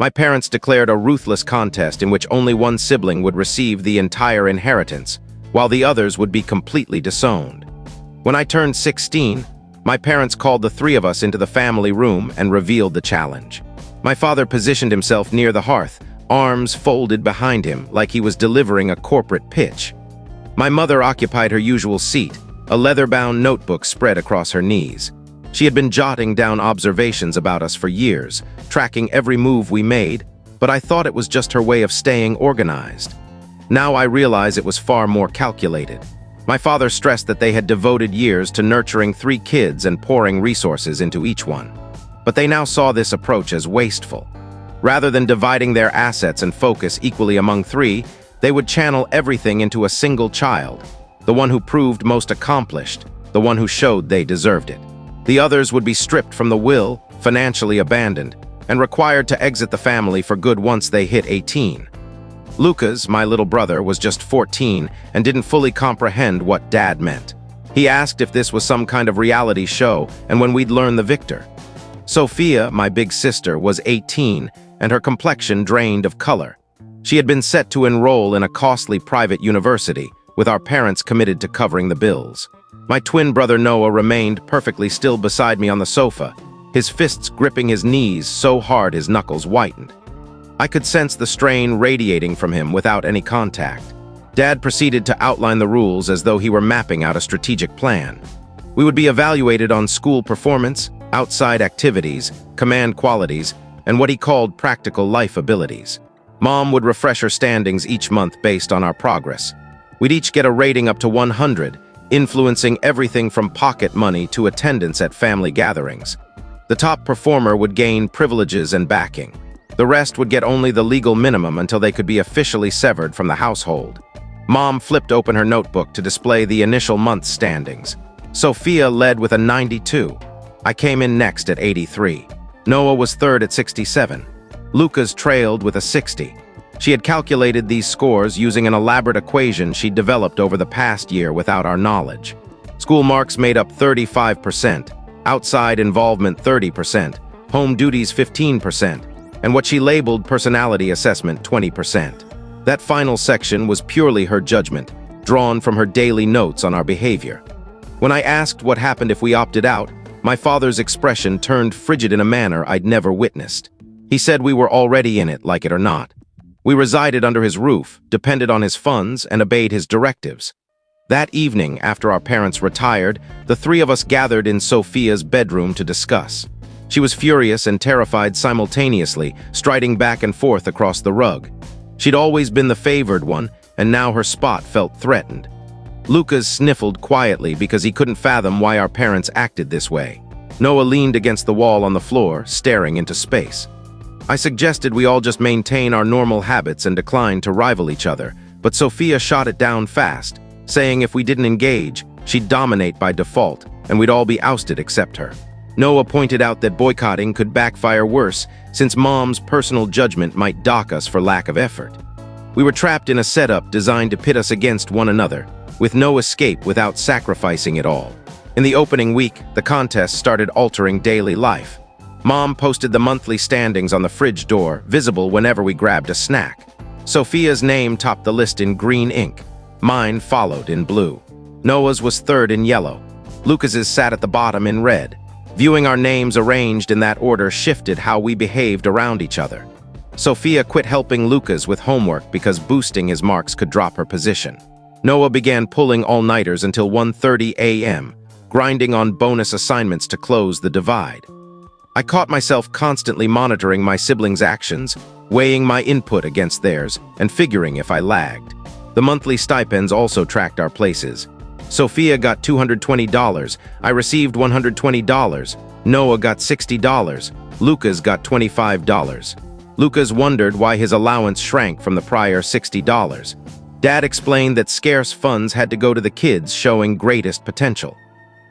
My parents declared a ruthless contest in which only one sibling would receive the entire inheritance, while the others would be completely disowned. When I turned 16, my parents called the three of us into the family room and revealed the challenge. My father positioned himself near the hearth, arms folded behind him like he was delivering a corporate pitch. My mother occupied her usual seat, a leather-bound notebook spread across her knees. She had been jotting down observations about us for years, tracking every move we made, but I thought it was just her way of staying organized. Now I realize it was far more calculated. My father stressed that they had devoted years to nurturing 3 kids and pouring resources into each one. But they now saw this approach as wasteful. Rather than dividing their assets and focus equally among 3, they would channel everything into a single child, the one who proved most accomplished, the one who showed they deserved it. The others would be stripped from the will, financially abandoned, and required to exit the family for good once they hit 18. Lucas, my little brother, was just 14 and didn't fully comprehend what Dad meant. He asked if this was some kind of reality show and when we'd learn the victor. Sophia, my big sister, was 18 and her complexion drained of color. She had been set to enroll in a costly private university, with our parents committed to covering the bills. My twin brother Noah remained perfectly still beside me on the sofa, his fists gripping his knees so hard his knuckles whitened. I could sense the strain radiating from him without any contact. Dad proceeded to outline the rules as though he were mapping out a strategic plan. We would be evaluated on school performance, outside activities, command qualities, and what he called practical life abilities. Mom would refresh her standings each month based on our progress. We'd each get a rating up to 100, influencing everything from pocket money to attendance at family gatherings. The top performer would gain privileges and backing. The rest would get only the legal minimum until they could be officially severed from the household. Mom flipped open her notebook to display the initial month's standings. Sophia led with a 92. I came in next at 83. Noah was third at 67. Lucas trailed with a 60. She had calculated these scores using an elaborate equation she'd developed over the past year without our knowledge. School marks made up 35%, outside involvement 30%, home duties 15%, and what she labeled personality assessment 20%. That final section was purely her judgment, drawn from her daily notes on our behavior. When I asked what happened if we opted out, my father's expression turned frigid in a manner I'd never witnessed. He said we were already in it, like it or not. We resided under his roof, depended on his funds, and obeyed his directives. That evening, after our parents retired, the 3 of us gathered in Sophia's bedroom to discuss. She was furious and terrified simultaneously, striding back and forth across the rug. She'd always been the favored one, and now her spot felt threatened. Lucas sniffled quietly because he couldn't fathom why our parents acted this way. Noah leaned against the wall on the floor, staring into space. I suggested we all just maintain our normal habits and decline to rival each other, but Sophia shot it down fast, saying if we didn't engage, she'd dominate by default, and we'd all be ousted except her. Noah pointed out that boycotting could backfire worse, since Mom's personal judgment might dock us for lack of effort. We were trapped in a setup designed to pit us against one another, with no escape without sacrificing it all. In the opening week, the contest started altering daily life. Mom posted the monthly standings on the fridge door, visible whenever we grabbed a snack. Sophia's name topped the list in green ink. Mine followed in blue. Noah's was third in yellow. Lucas's sat at the bottom in red. Viewing our names arranged in that order shifted how we behaved around each other. Sophia quit helping Lucas with homework because boosting his marks could drop her position. Noah began pulling all-nighters until 1:30 a.m., grinding on bonus assignments to close the divide. I caught myself constantly monitoring my siblings' actions, weighing my input against theirs, and figuring if I lagged. The monthly stipends also tracked our places. Sophia got $220, I received $120, Noah got $60, Lucas got $25. Lucas wondered why his allowance shrank from the prior $60. Dad explained that scarce funds had to go to the kids showing greatest potential.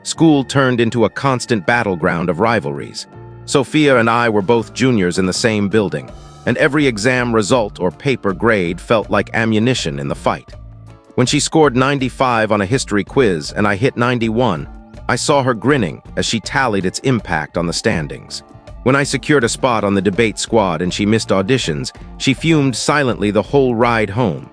School turned into a constant battleground of rivalries. Sophia and I were both juniors in the same building, and every exam result or paper grade felt like ammunition in the fight. When she scored 95 on a history quiz and I hit 91, I saw her grinning as she tallied its impact on the standings. When I secured a spot on the debate squad and she missed auditions, she fumed silently the whole ride home.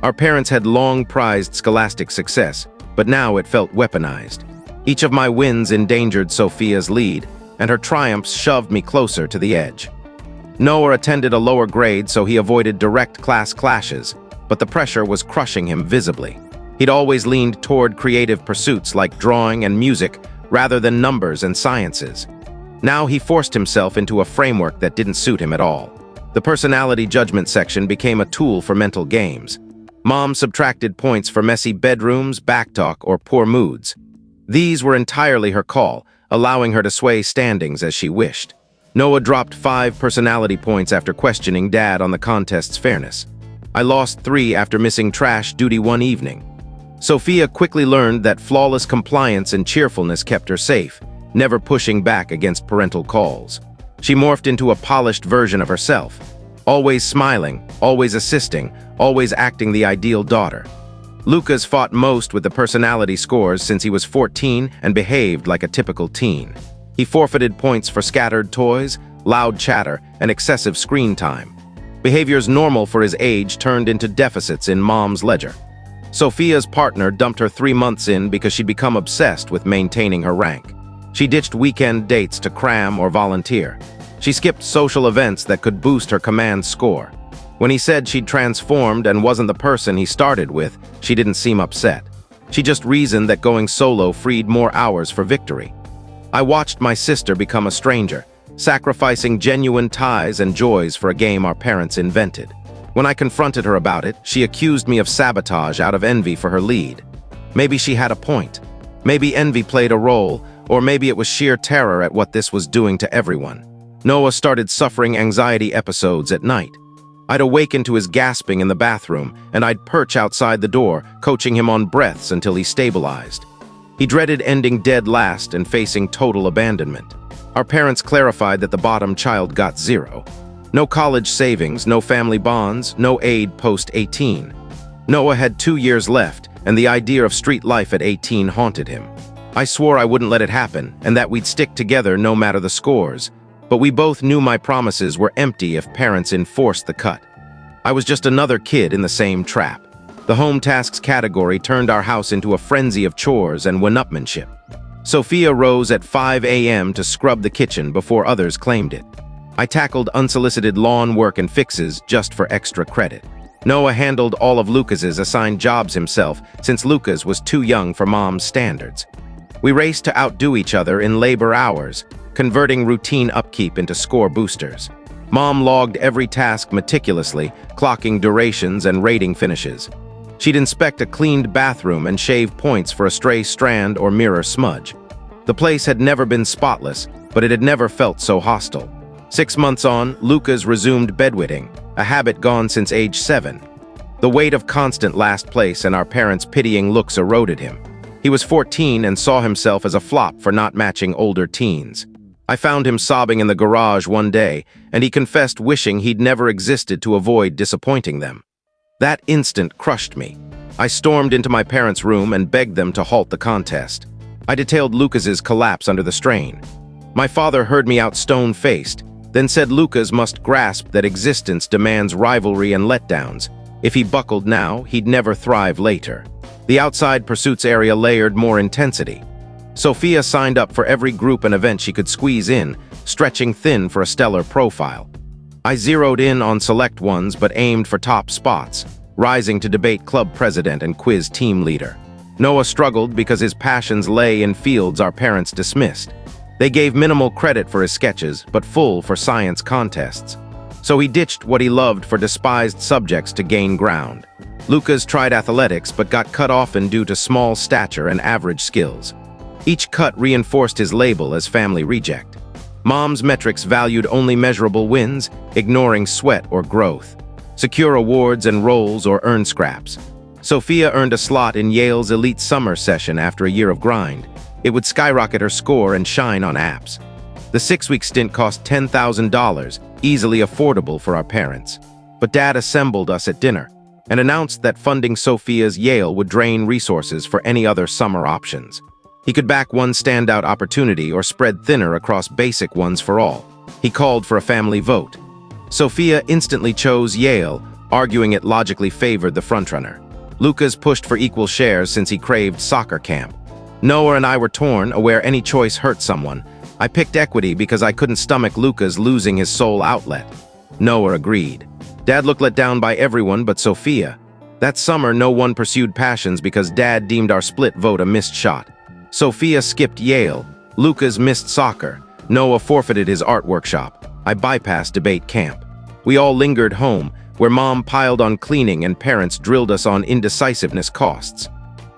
Our parents had long prized scholastic success, but now it felt weaponized. Each of my wins endangered Sophia's lead, and her triumphs shoved me closer to the edge. Noah attended a lower grade, so he avoided direct class clashes, but the pressure was crushing him visibly. He'd always leaned toward creative pursuits like drawing and music rather than numbers and sciences. Now he forced himself into a framework that didn't suit him at all. The personality judgment section became a tool for mental games. Mom subtracted points for messy bedrooms, backtalk, or poor moods. These were entirely her call, allowing her to sway standings as she wished. Noah dropped 5 personality points after questioning Dad on the contest's fairness. I lost 3 after missing trash duty one evening. Sophia quickly learned that flawless compliance and cheerfulness kept her safe, never pushing back against parental calls. She morphed into a polished version of herself, always smiling, always assisting, always acting the ideal daughter. Lucas fought most with the personality scores since he was 14 and behaved like a typical teen. He forfeited points for scattered toys, loud chatter, and excessive screen time. Behaviors normal for his age turned into deficits in Mom's ledger. Sophia's partner dumped her 3 months in because she'd become obsessed with maintaining her rank. She ditched weekend dates to cram or volunteer. She skipped social events that could boost her command score. When he said she'd transformed and wasn't the person he started with, she didn't seem upset. She just reasoned that going solo freed more hours for victory. I watched my sister become a stranger, sacrificing genuine ties and joys for a game our parents invented. When I confronted her about it, she accused me of sabotage out of envy for her lead. Maybe she had a point. Maybe envy played a role, or maybe it was sheer terror at what this was doing to everyone. Noah started suffering anxiety episodes at night. I'd awaken to his gasping in the bathroom, and I'd perch outside the door, coaching him on breaths until he stabilized. He dreaded ending dead last and facing total abandonment. Our parents clarified that the bottom child got 0. No college savings, no family bonds, no aid post-18. Noah had 2 years left, and the idea of street life at 18 haunted him. I swore I wouldn't let it happen, and that we'd stick together no matter the scores. But we both knew my promises were empty if parents enforced the cut. I was just another kid in the same trap. The home tasks category turned our house into a frenzy of chores and one-upmanship. Sophia rose at 5 a.m. to scrub the kitchen before others claimed it. I tackled unsolicited lawn work and fixes just for extra credit. Noah handled all of Lucas's assigned jobs himself since Lucas was too young for Mom's standards. We raced to outdo each other in labor hours, converting routine upkeep into score boosters. Mom logged every task meticulously, clocking durations and rating finishes. She'd inspect a cleaned bathroom and shave points for a stray strand or mirror smudge. The place had never been spotless, but it had never felt so hostile. 6 months on, Lucas resumed bedwetting, a habit gone since age 7. The weight of constant last place and our parents' pitying looks eroded him. He was 14 and saw himself as a flop for not matching older teens. I found him sobbing in the garage one day, and he confessed wishing he'd never existed to avoid disappointing them. That instant crushed me. I stormed into my parents' room and begged them to halt the contest. I detailed Lucas's collapse under the strain. My father heard me out stone-faced, then said Lucas must grasp that existence demands rivalry and letdowns. If he buckled now, he'd never thrive later. The outside pursuits area layered more intensity. Sophia signed up for every group and event she could squeeze in, stretching thin for a stellar profile. I zeroed in on select ones but aimed for top spots, rising to debate club president and quiz team leader. Noah struggled because his passions lay in fields our parents dismissed. They gave minimal credit for his sketches, but full for science contests. So he ditched what he loved for despised subjects to gain ground. Lucas tried athletics but got cut often due to small stature and average skills. Each cut reinforced his label as family reject. Mom's metrics valued only measurable wins, ignoring sweat or growth. Secure awards and roles or earn scraps. Sophia earned a slot in Yale's elite summer session after a year of grind. It would skyrocket her score and shine on apps. The 6-week stint cost $10,000, easily affordable for our parents. But Dad assembled us at dinner and announced that funding Sophia's Yale would drain resources for any other summer options. He could back one standout opportunity or spread thinner across basic ones for all. He called for a family vote. Sophia instantly chose Yale, arguing it logically favored the frontrunner. Lucas pushed for equal shares since he craved soccer camp. Noah and I were torn, aware any choice hurt someone. I picked equity because I couldn't stomach Lucas losing his sole outlet. Noah agreed. Dad looked let down by everyone but Sophia. That summer, no one pursued passions because Dad deemed our split vote a missed shot. Sophia skipped Yale. Lucas missed soccer. Noah forfeited his art workshop. I bypassed debate camp. We all lingered home, where Mom piled on cleaning and parents drilled us on indecisiveness costs.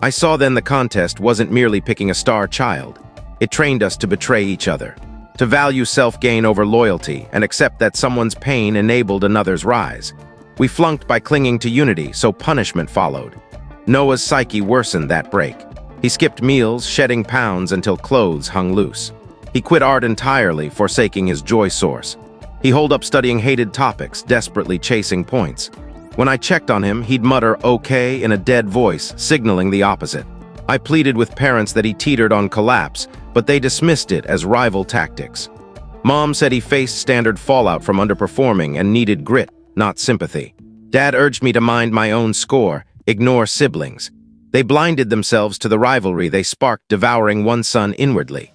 I saw then the contest wasn't merely picking a star child. It trained us to betray each other, to value self-gain over loyalty and accept that someone's pain enabled another's rise. We flunked by clinging to unity, so punishment followed. Noah's psyche worsened that break. He skipped meals, shedding pounds until clothes hung loose. He quit art entirely, forsaking his joy source. He holed up studying hated topics, desperately chasing points. When I checked on him, he'd mutter "okay" in a dead voice, signaling the opposite. I pleaded with parents that he teetered on collapse, but they dismissed it as rival tactics. Mom said he faced standard fallout from underperforming and needed grit, not sympathy. Dad urged me to mind my own score, ignore siblings. They blinded themselves to the rivalry they sparked, devouring one son inwardly.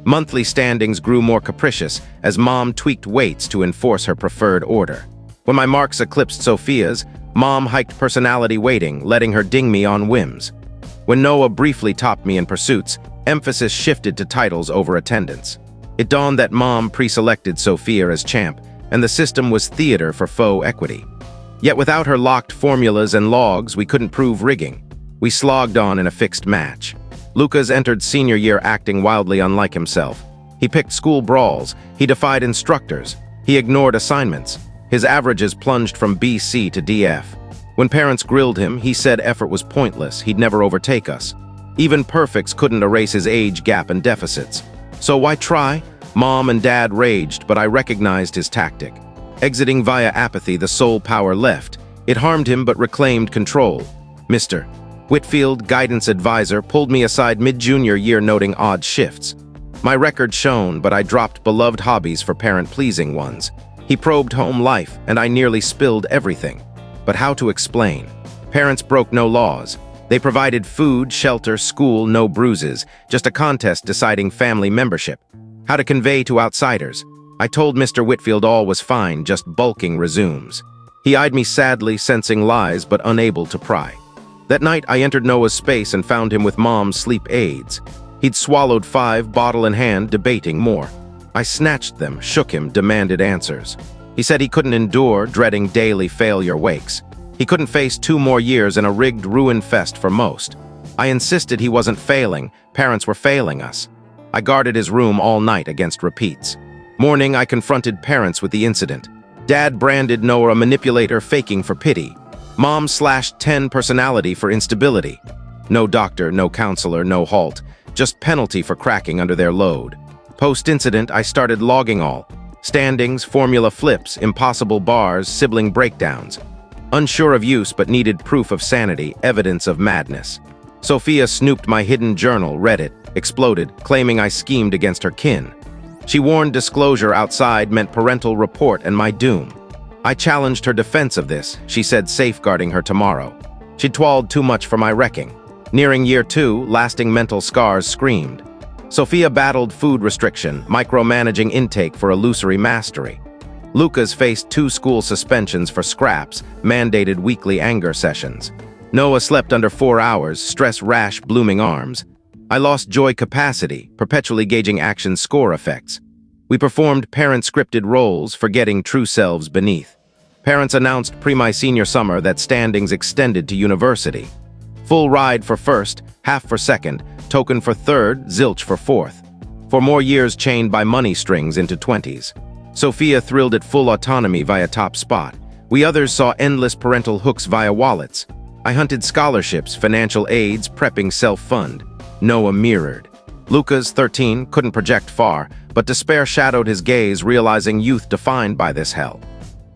Monthly standings grew more capricious as Mom tweaked weights to enforce her preferred order. When my marks eclipsed Sophia's, Mom hiked personality weighting, letting her ding me on whims. When Noah briefly topped me in pursuits, emphasis shifted to titles over attendance. It dawned that Mom pre-selected Sophia as champ, and the system was theater for faux equity. Yet without her locked formulas and logs, we couldn't prove rigging. We slogged on in a fixed match. Lucas entered senior year acting wildly unlike himself. He picked school brawls, he defied instructors, he ignored assignments. His averages plunged from BC to DF. When parents grilled him, he said effort was pointless, he'd never overtake us. Even perfects couldn't erase his age gap and deficits. So why try? Mom and Dad raged, but I recognized his tactic. Exiting via apathy, the sole power left. It harmed him but reclaimed control. Mr. Whitfield, guidance advisor, pulled me aside mid-junior year noting odd shifts. My record shone, but I dropped beloved hobbies for parent-pleasing ones. He probed home life, and I nearly spilled everything. But how to explain? Parents broke no laws. They provided food, shelter, school, no bruises, just a contest deciding family membership. How to convey to outsiders? I told Mr. Whitfield all was fine, just bulking resumes. He eyed me sadly, sensing lies but unable to pry. That night, I entered Noah's space and found him with Mom's sleep aids. He'd swallowed 5, bottle in hand, debating more. I snatched them, shook him, demanded answers. He said he couldn't endure, dreading daily failure wakes. He couldn't face 2 more years in a rigged ruin fest for most. I insisted he wasn't failing, parents were failing us. I guarded his room all night against repeats. Morning, I confronted parents with the incident. Dad branded Noah a manipulator faking for pity. Mom slashed 10 personality for instability. No doctor, no counselor, no halt. Just penalty for cracking under their load. Post-incident, I started logging all. Standings, formula flips, impossible bars, sibling breakdowns. Unsure of use but needed proof of sanity, evidence of madness. Sophia snooped my hidden journal, read it, exploded, claiming I schemed against her kin. She warned disclosure outside meant parental report and my doom. I challenged her defense of this, she said safeguarding her tomorrow. She'd twalled too much for my wrecking. Nearing year 2, lasting mental scars screamed. Sophia battled food restriction, micromanaging intake for illusory mastery. Lucas faced 2 school suspensions for scraps, mandated weekly anger sessions. Noah slept under 4 hours, stress rash, blooming arms. I lost joy capacity, perpetually gauging action score effects. We performed parent-scripted roles, forgetting true selves beneath. Parents announced pre-my senior summer that standings extended to university. Full ride for first, half for second, token for third, zilch for fourth. For more years chained by money strings into 20s. Sophia thrilled at full autonomy via top spot. We others saw endless parental hooks via wallets. I hunted scholarships, financial aids, prepping self-fund. Noah mirrored. Lucas, 13, couldn't project far, but despair shadowed his gaze, realizing youth defined by this hell.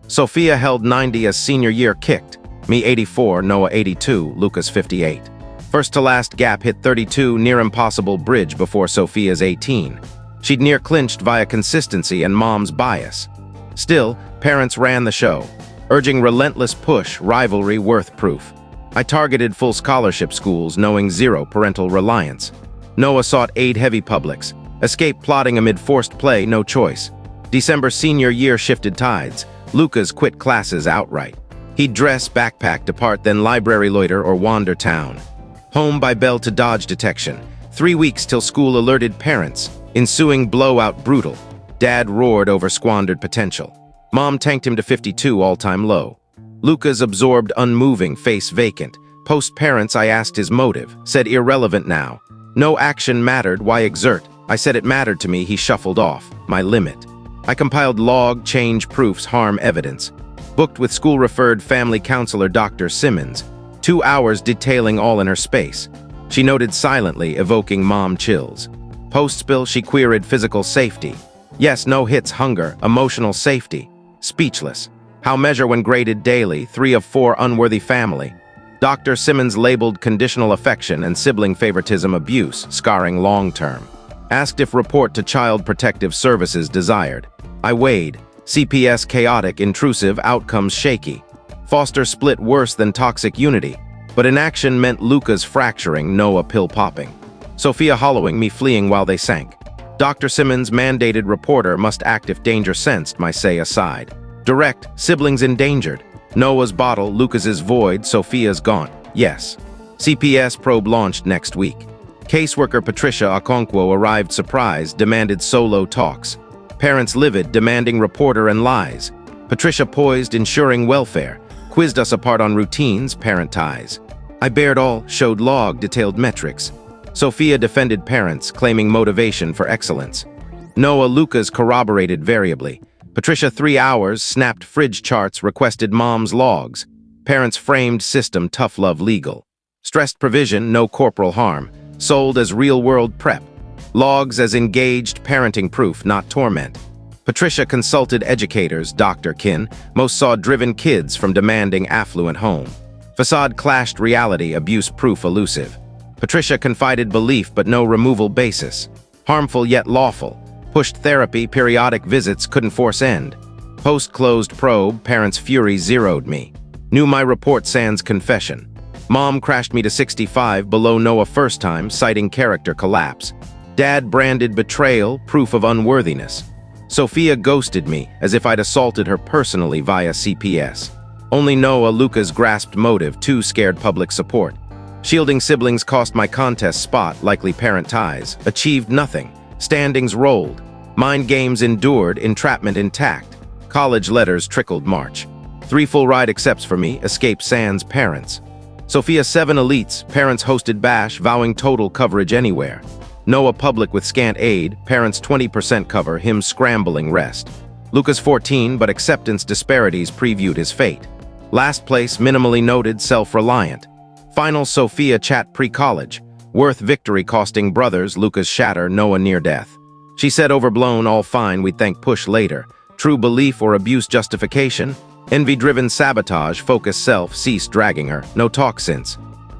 Sophia held 90 as senior year kicked. Me 84, Noah 82, Lucas 58. First to last gap hit 32, near impossible bridge before Sophia's 18. She'd near clinched via consistency and mom's bias. Still, parents ran the show, urging relentless push, rivalry worth proof. I targeted full scholarship schools, knowing zero parental reliance. Noah sought aid-heavy publics, escaped plotting amid forced play, no choice. December senior year shifted tides. Lucas quit classes outright. He'd dress, backpack, depart, then library loiter or wander town. Home by bell to dodge detection. 3 weeks till school alerted parents. Ensuing blowout brutal. Dad roared over squandered potential. Mom tanked him to 52 all-time low. Lucas absorbed unmoving, face vacant. Post-parents, I asked his motive. Said irrelevant now. No action mattered, why exert? I said it mattered to me, he shuffled off. My limit. I compiled log, change proofs, harm evidence. Booked with school-referred family counselor Dr. Simmons. 2 hours detailing all in her space. She noted silently, evoking mom chills. Post-spill, she queried physical safety. Yes, no hits, hunger, emotional safety. Speechless. How measure when graded daily, 3 of 4 unworthy family. Dr. Simmons labeled conditional affection and sibling favoritism abuse, scarring long-term. Asked if report to Child Protective Services desired. I weighed. CPS chaotic, intrusive, outcomes shaky. Foster split worse than toxic unity. But inaction meant Lucas fracturing, Noah pill-popping. Sophia hollowing, me fleeing while they sank. Dr. Simmons mandated reporter must act if danger sensed, my say aside. Direct, siblings endangered. Noah's bottle, Lucas's void, Sophia's gaunt. Yes. CPS probe launched next week. Caseworker Patricia Okonkwo arrived surprised, demanded solo talks. Parents livid, demanding reporter and lies. Patricia poised, ensuring welfare. Quizzed us apart on routines, parent ties. I bared all, showed log, detailed metrics. Sophia defended parents, claiming motivation for excellence. Noah Lucas corroborated variably. Patricia 3 hours, snapped fridge charts, requested mom's logs. Parents framed system, tough love legal. Stressed provision, no corporal harm. Sold as real-world prep. Logs as engaged parenting proof, not torment. Patricia consulted educators, Dr. Kin. Most saw driven kids from demanding affluent home. Facade clashed reality, abuse proof elusive. Patricia confided belief but no removal basis. Harmful yet lawful. Pushed therapy, periodic visits couldn't force end. Post-closed probe, parents' fury zeroed me. Knew my report sans confession. Mom crashed me to 65 below Noah first time, citing character collapse. Dad branded betrayal, proof of unworthiness. Sophia ghosted me, as if I'd assaulted her personally via CPS. Only Noah Lucas grasped motive, too scared public support. Shielding siblings cost my contest spot, likely parent ties. Achieved nothing. Standings rolled. Mind games endured, entrapment intact. College letters trickled March. 3 full ride accepts for me, escape sans parents. Sophia 7 elites, parents hosted bash, vowing total coverage anywhere. Noah public with scant aid, parents 20% cover, him scrambling rest. Lucas 14, but acceptance disparities previewed his fate. Last place, minimally noted, self-reliant. Final Sophia chat pre-college. Worth victory costing brothers, Lucas shatter, Noah near death. She said overblown, all fine, we'd thank push later. True belief or abuse justification? Envy-driven sabotage, focus self, cease dragging her, no talk since.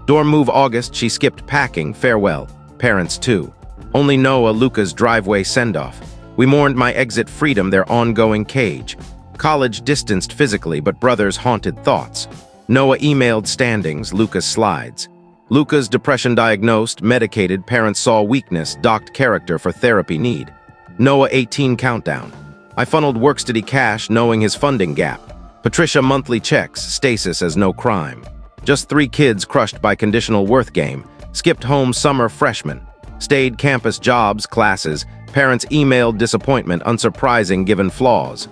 Dorm move August, she skipped packing, farewell. Parents too. Only Noah Lucas driveway send-off. We mourned my exit freedom, their ongoing cage. College distanced physically, but brothers haunted thoughts. Noah emailed standings, Lucas slides. Lucas depression diagnosed, medicated, parents saw weakness, docked character for therapy need. Noah 18 countdown. I funneled work-study cash, knowing his funding gap. Patricia monthly checks, stasis as no crime. Just 3 kids crushed by conditional worth game. Skipped home summer freshman. Stayed campus jobs, classes. Parents emailed disappointment, unsurprising given flaws.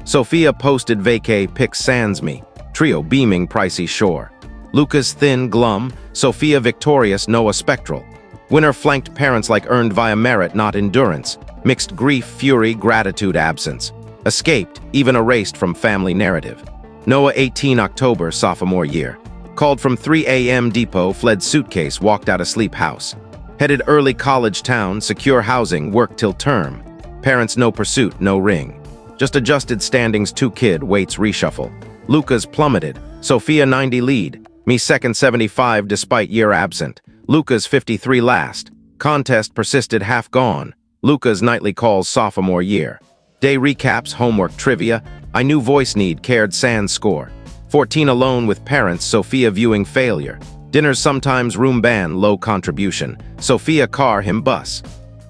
Sophia posted vacay, pics sans me. Trio beaming, pricey shore. Lucas thin, glum. Sophia victorious, Noah spectral. Winner flanked parents like earned via merit, not endurance. Mixed grief, fury, gratitude, absence. Escaped, even erased from family narrative. Noah 18 October, sophomore year. Called from 3 a.m. depot, fled suitcase, walked out of sleep house. Headed early college town, secure housing, work till term. Parents no pursuit, no ring. Just adjusted standings, 2 kid, weights reshuffle. Lucas plummeted, Sophia 90 lead. Me second 75 despite year absent. Lucas 53 last. Contest persisted half gone. Luca's nightly calls sophomore year. Day recaps, homework trivia. I knew voice need, cared sans score. 14 alone with parents, Sophia viewing failure. Dinners sometimes room band, low contribution. Sophia car, him bus.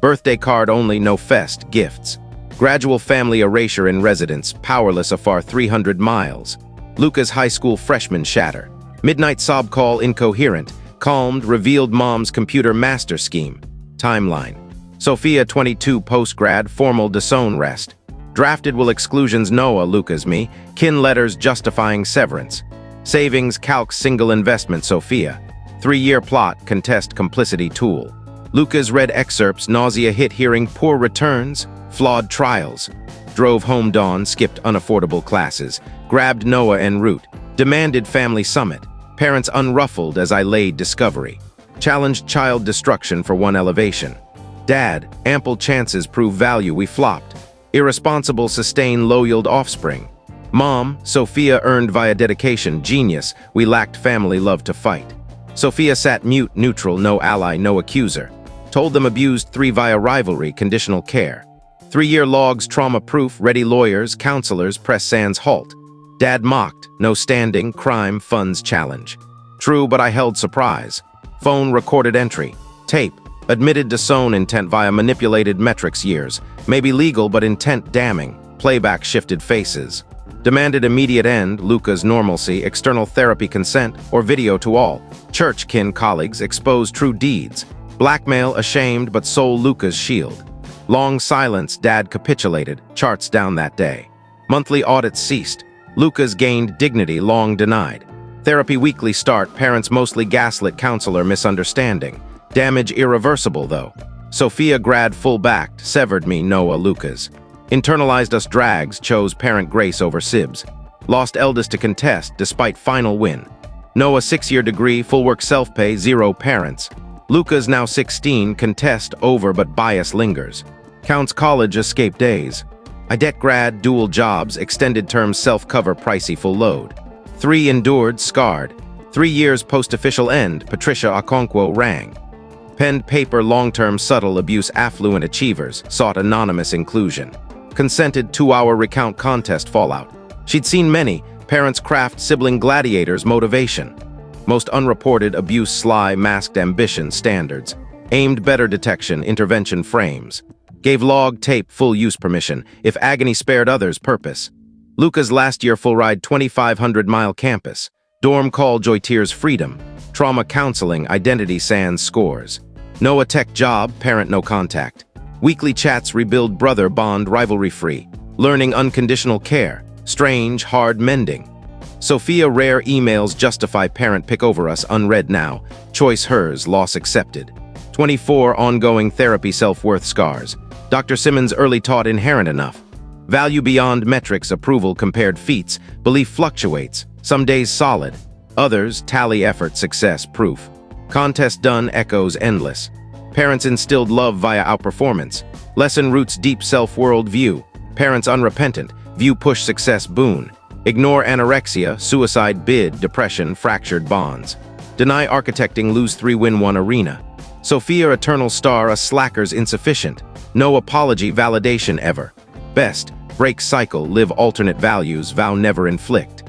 Birthday card only, no fest, gifts. Gradual family erasure in residence, powerless afar 300 miles. Luca's high school freshman shatter. Midnight sob call incoherent. Calmed, revealed mom's computer master scheme. Timeline. Sophia 22 postgrad, formal disown rest. Drafted will exclusions Noah, Luca's me. Kin letters justifying severance. Savings calc single investment Sophia. 3-year plot contest complicity tool. Luca's read excerpts nausea hit hearing poor returns, flawed trials. Drove home dawn, skipped unaffordable classes. Grabbed Noah en route. Demanded family summit. Parents unruffled as I laid discovery. Challenged child destruction for one elevation. Dad, ample chances prove value, we flopped. Irresponsible sustain low-yield offspring. Mom, Sophia earned via dedication, genius, we lacked family love to fight. Sophia sat mute, neutral, no ally, no accuser. Told them abused 3 via rivalry, conditional care. 3-year logs, trauma-proof, ready lawyers, counselors, press sans halt. Dad mocked, no standing, crime, funds challenge. True, but I held surprise. Phone recorded entry. Tape. Admitted disown intent via manipulated metrics years. Maybe legal, but intent damning. Playback shifted faces. Demanded immediate end, Luca's normalcy, external therapy consent, or video to all. Church kin colleagues expose true deeds. Blackmail ashamed, but sole Luca's shield. Long silence, Dad capitulated, charts down that day. Monthly audits ceased. Luca's gained dignity long denied. Therapy weekly start, parents mostly gaslit, counselor misunderstanding. Damage irreversible though. Sophia grad full-backed, severed me, Noah, Luca's. Internalized us drags, chose parent grace over Sibs. Lost eldest to contest, despite final win. Noah 6-year degree, full work self-pay, 0 parents. Luca's now 16, contest over but bias lingers. Counts college escape days. IDET grad, dual jobs, extended term self-cover, pricey full load. 3 endured, scarred. 3 years post-official end, Patricia Okonkwo rang. Penned paper long-term subtle abuse affluent achievers, sought anonymous inclusion. Consented 2-hour recount contest fallout. She'd seen many, parents craft sibling gladiators motivation. Most unreported abuse sly masked ambition standards. Aimed better detection intervention frames. Gave log tape full use permission if agony spared others purpose. Luca's last year full ride 2,500-mile campus. Dorm call joy tears freedom. Trauma counseling identity sans scores. Noah tech job, parent no contact. Weekly chats rebuild brother bond rivalry free. Learning unconditional care. Strange, hard mending. Sophia rare emails justify parent pick over us unread now. Choice hers, loss accepted. 24 ongoing therapy self-worth scars. Dr. Simmons early taught inherent enough. Value beyond metrics, approval compared feats. Belief fluctuates. Some days solid. Others tally effort, success, proof. Contest done, echoes endless. Parents instilled love via outperformance. Lesson roots deep self-world view. Parents unrepentant, view push success boon. Ignore anorexia, suicide bid, depression, fractured bonds. Deny architecting, lose 3 win 1 arena. Sophia eternal star, a slacker's insufficient. No apology, validation ever. Best, break cycle, live alternate values, vow never inflict.